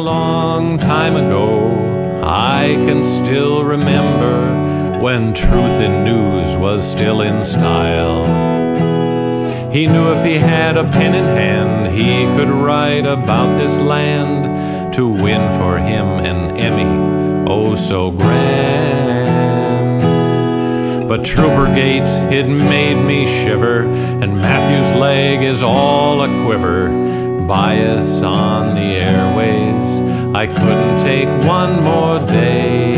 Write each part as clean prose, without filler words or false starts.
long time ago, I can still remember when truth in news was still in style. He knew if he had a pen in hand, he could write about this land to win for him an Emmy, oh so grand. But Troopergate, it made me shiver, and Matthew's leg is all a quiver. Bias on the airways, I couldn't take one more day.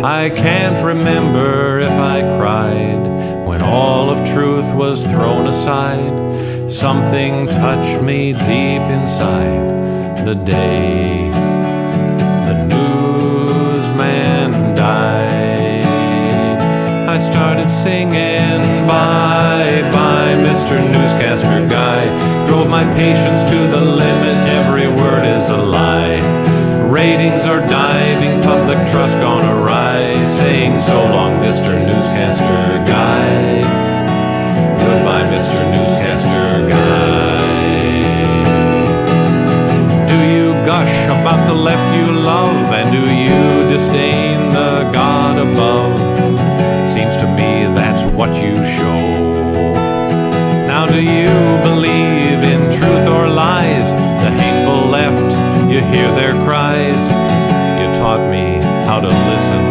I can't remember if I cried when all of truth was thrown aside. Something touched me deep inside the day the newsman died. I started singing, bye, bye, Mr. Newscaster Guy. Drove my patience to the limit, every word is a lie. Ratings are diving, public trust gonna rise. Saying so long, Mr. Newscaster Guy. Goodbye, Mr. Newscaster Guy. Do you gush about the left you love, and do you disdain the God above? Seems to me that's what you show. Now do you believe in truth or lies? The hateful left, you hear their cries. You taught me how to listen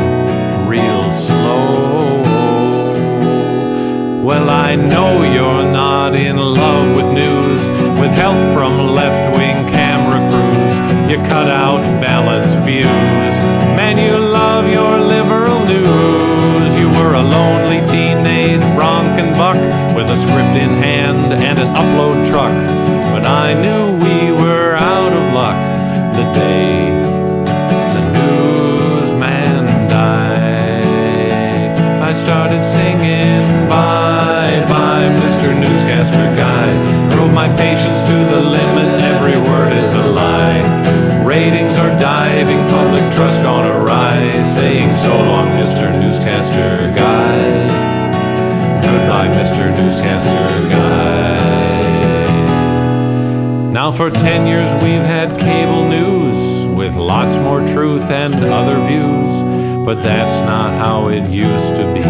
real slow. Well, I know you're not in love with news, with help from left-wing camera crews. You cut out balanced views. Man, you love your liberal news. You were a lonely teenage bronc and buck with a script in hand and an upload truck. But I knew we were out of luck the day the newsman died. I started singing, bye, bye, Mr. Newscaster Guy. Drove my patience to the limit, every word is a lie. Ratings are diving, public trust gonna rise. Saying so long, Mr. Newscaster Guy. Goodbye, Mr. Newscaster Guy. Now for 10 years we've had cable news, with lots more truth and other views, but that's not how it used to be.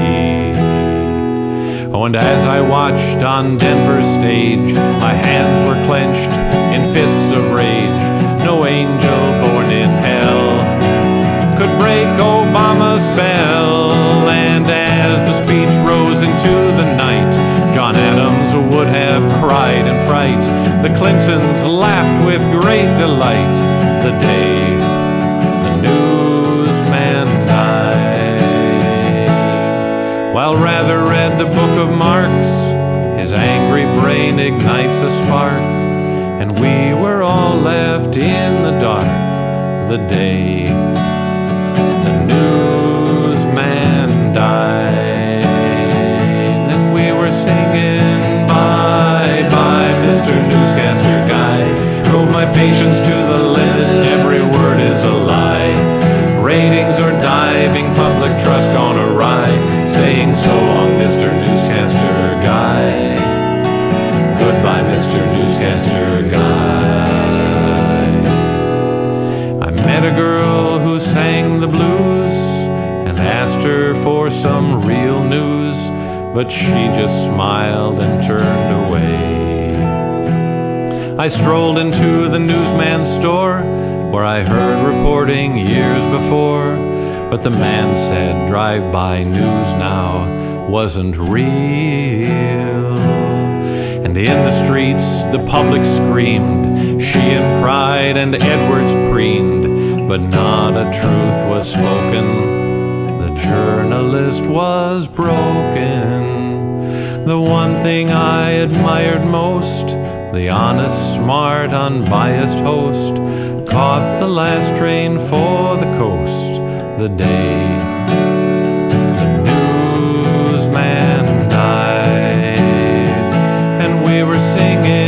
Oh, and as I watched on Denver's stage, my hands were clenched in fists of rage. No angel born in hell could break Obama's spell. And as the speech rose into the night, John Adams would have cried in fright. The Clintons laughed with great delight the day the newsman died. While Rather read the book of Marx, his angry brain ignites a spark, and we were all left in the dark the day the newsman died. And we were singing, bye, bye, Mr. Newscaster Guy. Drove my patience to the limit, every word is a lie. Ratings are diving, public trust gonna rise. Saying so long, Mr. Newscaster Guy. Goodbye, Mr. Newscaster Guy. I met a girl who sang the blues and asked her for some real news, but she just smiled and turned away. I strolled into the newsman's store, where I heard reporting years before, but the man said drive-by news now wasn't real. And in the streets the public screamed, Sheehan cried and Edwards preened, but not a truth was spoken. The journalist was broken. The one thing I admired most, the honest, smart, unbiased host, caught the last train for the coast the day the newsman died. And we were singing,